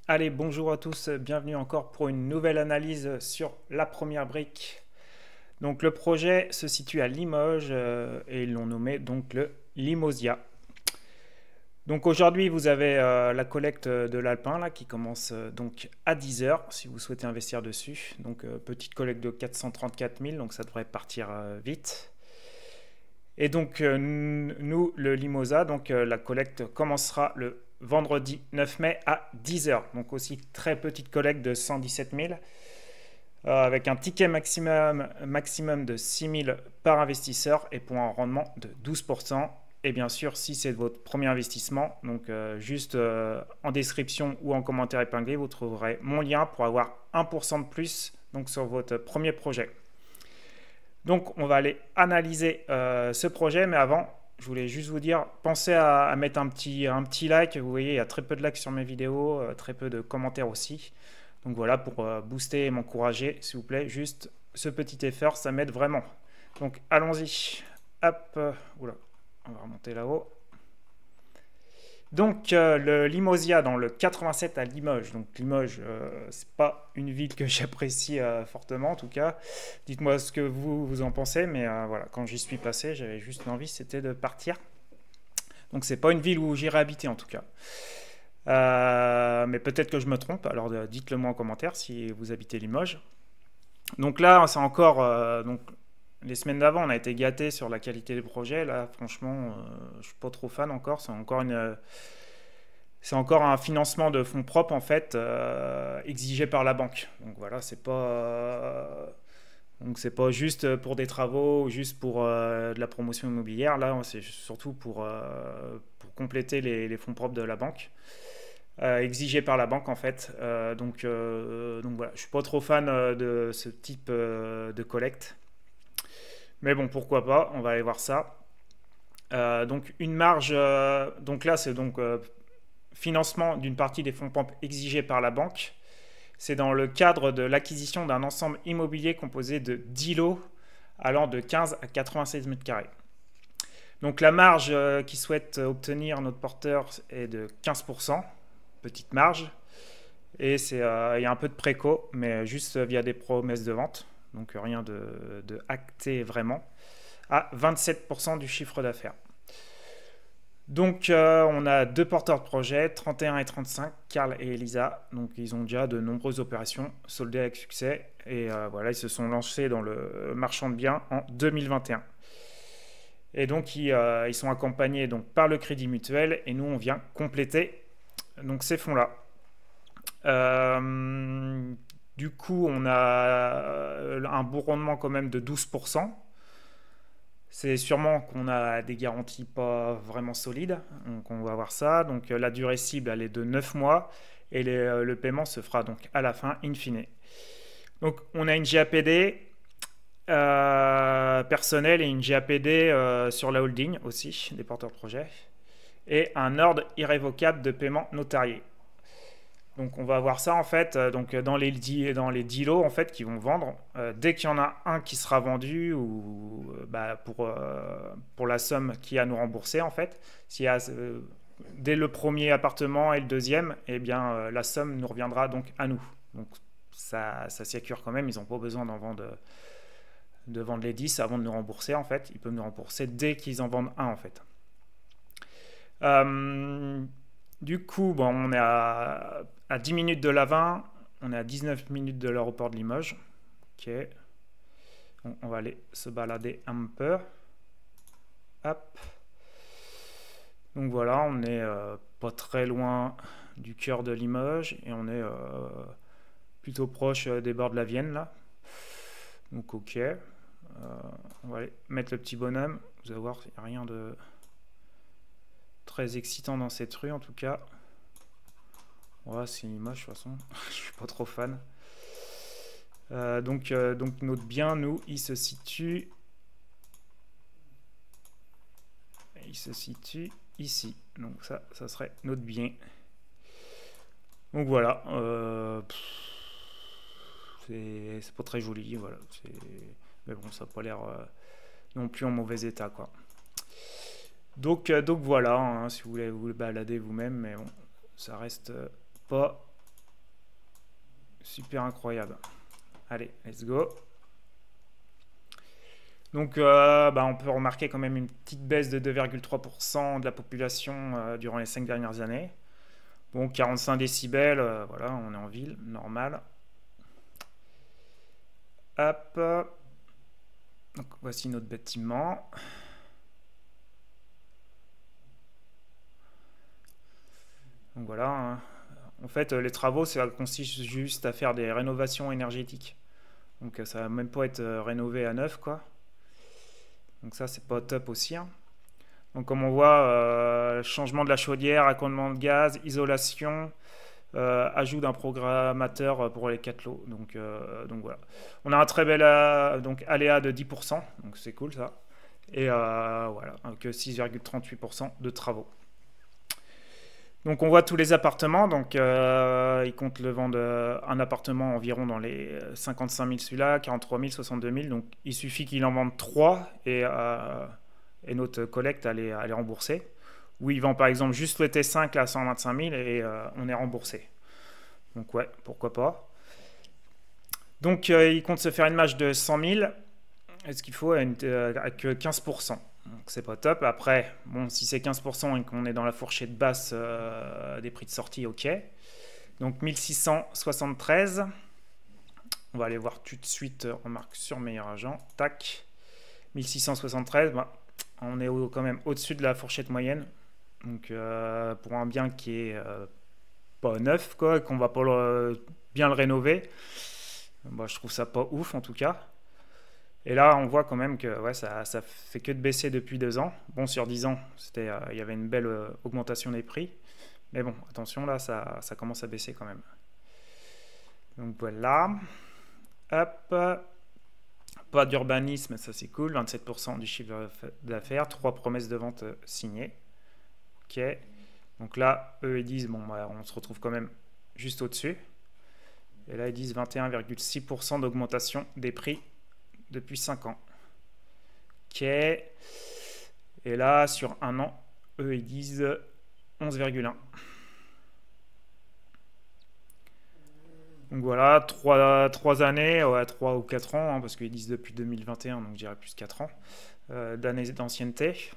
Allez, bonjour à tous, bienvenue encore pour une nouvelle analyse sur la première brique. Donc le projet se situe à Limoges et ils l'ont nommé donc le Limosia. Donc aujourd'hui vous avez la collecte de l'Alpin là qui commence donc à 10 heures si vous souhaitez investir dessus. Donc petite collecte de 434 000 donc ça devrait partir vite. Et donc nous le Limosa donc la collecte commencera le vendredi 9 mai à 10 heures. Donc aussi très petite collecte de 117 000 avec un ticket maximum de 6 000 par investisseur et pour un rendement de 12%. Et bien sûr, si c'est votre premier investissement, donc juste en description ou en commentaire épinglé, vous trouverez mon lien pour avoir 1% de plus donc, sur votre premier projet. Donc on va aller analyser ce projet, mais avant, je voulais juste vous dire, pensez à mettre un petit like. Vous voyez, il y a très peu de likes sur mes vidéos, très peu de commentaires aussi. Donc voilà, pour booster et m'encourager, s'il vous plaît, juste ce petit effort, ça m'aide vraiment. Donc allons-y. Hop, oula, on va remonter là-haut. Donc le Limosia dans le 87 à Limoges. Donc Limoges, c'est pas une ville que j'apprécie fortement en tout cas. Dites-moi ce que vous en pensez, mais voilà, quand j'y suis passé, j'avais juste l'envie, c'était de partir. Donc c'est pas une ville où j'irai habiter en tout cas. Mais peut-être que je me trompe, alors dites-le moi en commentaire si vous habitez Limoges. Donc là, c'est encore. Donc, les semaines d'avant, on a été gâtés sur la qualité des projets. Là, franchement, je suis pas trop fan encore. C'est encore un financement de fonds propres en fait exigé par la banque. Donc voilà, donc c'est pas juste pour des travaux ou juste pour de la promotion immobilière. Là, c'est surtout pour compléter les fonds propres de la banque. Exigé par la banque en fait. Donc voilà, je suis pas trop fan de ce type de collecte. Mais bon, pourquoi pas, on va aller voir ça. Donc une marge, donc là c'est donc financement d'une partie des fonds propres exigés par la banque. C'est dans le cadre de l'acquisition d'un ensemble immobilier composé de 10 lots allant de 15 à 96 mètres carrés. Donc la marge qui souhaite obtenir notre porteur est de 15%, petite marge. Et il y a un peu de préco, mais juste via des promesses de vente. Donc rien de acté vraiment. À 27% du chiffre d'affaires. Donc on a deux porteurs de projet, 31 et 35, Karl et Elisa. Donc ils ont déjà de nombreuses opérations soldées avec succès. Et voilà, ils se sont lancés dans le marchand de biens en 2021. Et donc ils sont accompagnés donc, par le Crédit Mutuel et nous on vient compléter donc, ces fonds-là. Du coup, on a un bon rendement quand même de 12%. C'est sûrement qu'on a des garanties pas vraiment solides. Donc on va voir ça. Donc la durée cible, elle est de 9 mois. Et le paiement se fera donc à la fin, in fine. Donc on a une GAPD personnelle et une GAPD sur la holding aussi, des porteurs de projet. Et un ordre irrévocable de paiement notarié. Donc on va voir ça en fait donc dans les 10 lots en fait qui vont vendre. Dès qu'il y en a un qui sera vendu ou pour la somme qui a à nous rembourser en fait, s'il y a dès le premier appartement et le deuxième, eh bien la somme nous reviendra donc à nous. Donc ça sécure quand même, ils n'ont pas besoin de vendre les 10 avant de nous rembourser en fait. Ils peuvent nous rembourser dès qu'ils en vendent un en fait. Du coup, bon, on est à 10 minutes de Lavin, on est à 19 minutes de l'aéroport de Limoges. Ok. On va aller se balader un peu. Hop. Donc voilà, on est pas très loin du cœur de Limoges et on est plutôt proche des bords de la Vienne là. Donc ok. On va aller mettre le petit bonhomme. Vous allez voir, il n'y a rien de très excitant dans cette rue en tout cas. Ouais, c'est moche de toute façon. Je suis pas trop fan. Donc notre bien, nous, il se situe ici. Donc ça serait notre bien. Donc voilà. C'est pas très joli, voilà. Mais bon, ça n'a pas l'air non plus en mauvais état, quoi. Donc voilà, hein, si vous voulez vous balader vous-même, mais bon, ça reste pas super incroyable. Allez, let's go. Donc, on peut remarquer quand même une petite baisse de 2,3% de la population durant les 5 dernières années. Bon, 45 décibels, voilà, on est en ville, normal. Hop. Donc, voici notre bâtiment. Donc voilà, hein. En fait, les travaux, ça consiste juste à faire des rénovations énergétiques. Donc ça va même pas être rénové à neuf, quoi. Donc ça, c'est pas top aussi, hein. Donc comme on voit, changement de la chaudière, raccommodement de gaz, isolation, ajout d'un programmateur pour les 4 lots. Donc voilà. On a un très bel donc, aléa de 10%, donc c'est cool ça. Et voilà, que 6,38% de travaux. Donc on voit tous les appartements, donc ils comptent le vendre un appartement environ dans les 55 000 celui-là, 43 000, 62 000, donc il suffit qu'il en vende 3 et notre collecte à les rembourser. Ou il vend par exemple juste le T5 là, à 125 000 et on est remboursé. Donc ouais, pourquoi pas. Donc il compte se faire une marge de 100 000, est-ce qu'il faut avec 15%. Donc c'est pas top. Après, bon, si c'est 15% et qu'on est dans la fourchette basse des prix de sortie, ok. Donc 1673. On va aller voir tout de suite, on marque sur meilleur agent. Tac. 1673, on est quand même au-dessus de la fourchette moyenne. Donc pour un bien qui est pas neuf, quoi, qu'on va pas bien le rénover, je trouve ça pas ouf en tout cas. Et là, on voit quand même que ouais, ça fait que de baisser depuis 2 ans. Bon, sur 10 ans, il y avait une belle augmentation des prix. Mais bon, attention, là, ça commence à baisser quand même. Donc voilà. Hop. Pas d'urbanisme, ça c'est cool. 27% du chiffre d'affaires. 3 promesses de vente signées. Ok. Donc là, eux, ils disent, bon, on se retrouve quand même juste au-dessus. Et là, ils disent 21,6% d'augmentation des prix depuis 5 ans. Ok. Et là, sur un an, eux, ils disent 11,1. Donc voilà, 3 années, ouais, 3 ou 4 ans, hein, parce qu'ils disent depuis 2021, donc je dirais plus 4 ans d'années d'ancienneté.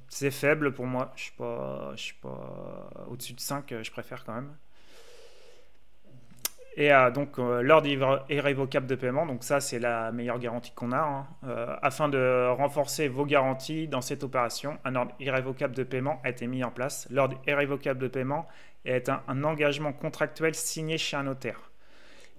C'est faible pour moi, je suis pas au-dessus de 5, je préfère quand même. Et donc l'ordre irrévocable de paiement, donc ça c'est la meilleure garantie qu'on a, hein. Afin de renforcer vos garanties dans cette opération, un ordre irrévocable de paiement a été mis en place. L'ordre irrévocable de paiement est un engagement contractuel signé chez un notaire.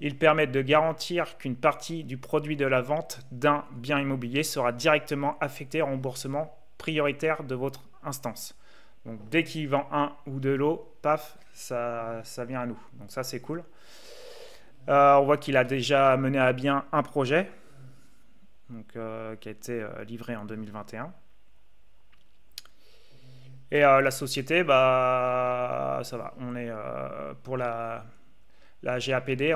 Il permet de garantir qu'une partie du produit de la vente d'un bien immobilier sera directement affectée au remboursement prioritaire de votre instance. Donc dès qu'il vend un ou deux lots, paf, ça vient à nous. Donc ça c'est cool. On voit qu'il a déjà mené à bien un projet donc, qui a été livré en 2021. Et la société, ça va. On est pour la GAPD,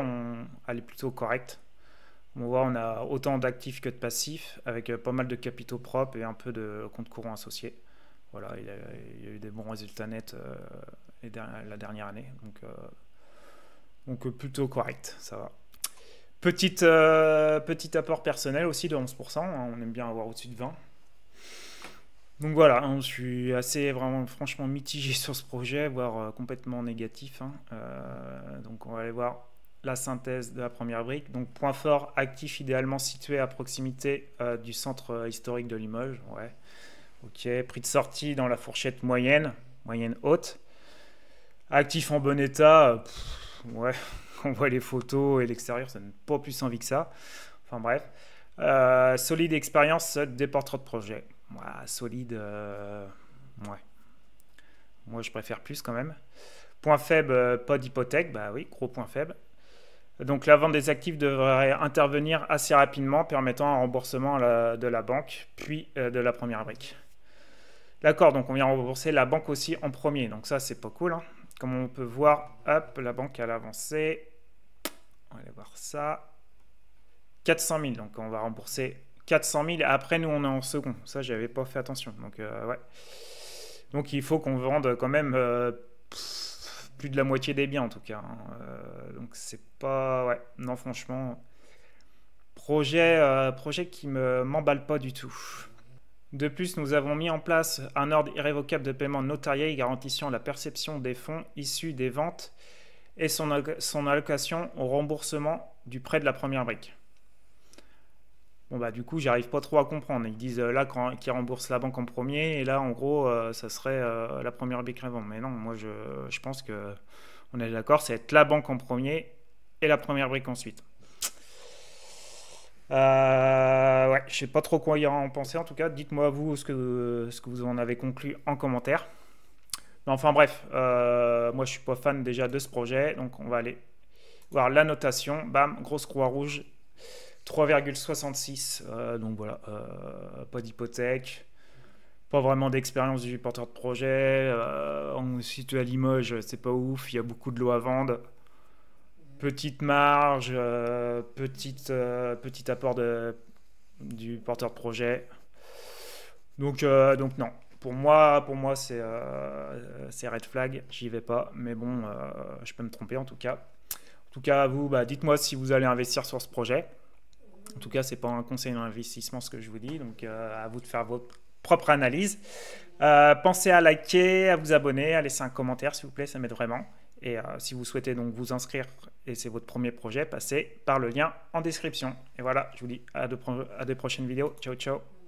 elle est plutôt correcte. On voit, on a autant d'actifs que de passifs, avec pas mal de capitaux propres et un peu de compte courant associés. Voilà, il y a eu des bons résultats nets la dernière année. Donc plutôt correct, ça va. Petit apport personnel aussi de 11%, hein, on aime bien avoir au-dessus de 20%. Donc voilà, hein, je suis assez vraiment franchement mitigé sur ce projet, voire complètement négatif, hein. Donc on va aller voir la synthèse de la première brique. Donc point fort, actif idéalement situé à proximité du centre historique de Limoges. Ouais. Ok, prix de sortie dans la fourchette moyenne haute. Actif en bon état, ouais, on voit les photos et l'extérieur, ça n'a pas plus envie que ça. Enfin bref. Solide expérience des portraits de projet. Ouais, solide, ouais. Moi je préfère plus quand même. Point faible, pas d'hypothèque, bah oui, gros point faible. Donc la vente des actifs devrait intervenir assez rapidement, permettant un remboursement de la banque, puis de la première brique. D'accord, donc on vient rembourser la banque aussi en premier, donc ça c'est pas cool, hein. Comme on peut voir, hop, la banque elle a avancé. On va aller voir ça. 400 000, donc on va rembourser 400 000. Après, nous, on est en second. Ça, j'avais pas fait attention. Donc, ouais. Donc, il faut qu'on vende quand même plus de la moitié des biens en tout cas, hein. Donc c'est pas... Ouais, non franchement, projet qui m'emballe pas du tout. De plus, nous avons mis en place un ordre irrévocable de paiement notarié garantissant la perception des fonds issus des ventes et son allocation au remboursement du prêt de la première brique. Bon bah du coup j'arrive pas trop à comprendre. Ils disent là qu'ils remboursent la banque en premier et là en gros ça serait la première brique avant. Mais non, moi je pense que on est d'accord, c'est être la banque en premier et la première brique ensuite. Ouais, je sais pas trop quoi y en penser en tout cas. Dites-moi vous ce que vous en avez conclu en commentaire. Mais enfin bref, moi je suis pas fan déjà de ce projet, donc on va aller voir la notation. Bam, grosse croix rouge, 3,66. Donc voilà, pas d'hypothèque, pas vraiment d'expérience du porteur de projet. On est situé à Limoges, c'est pas ouf, il y a beaucoup de lots à vendre. Petite marge, petit apport du porteur de projet. Donc non. Pour moi c'est red flag, j'y vais pas. Mais bon, je peux me tromper en tout cas. En tout cas, vous, bah, dites-moi si vous allez investir sur ce projet. En tout cas, c'est pas un conseil d'investissement ce que je vous dis. Donc à vous de faire votre propre analyse. Pensez à liker, à vous abonner, à laisser un commentaire s'il vous plaît, ça m'aide vraiment. Et si vous souhaitez donc vous inscrire et c'est votre premier projet, passez par le lien en description. Et voilà, je vous dis à de prochaines vidéos. Ciao, ciao.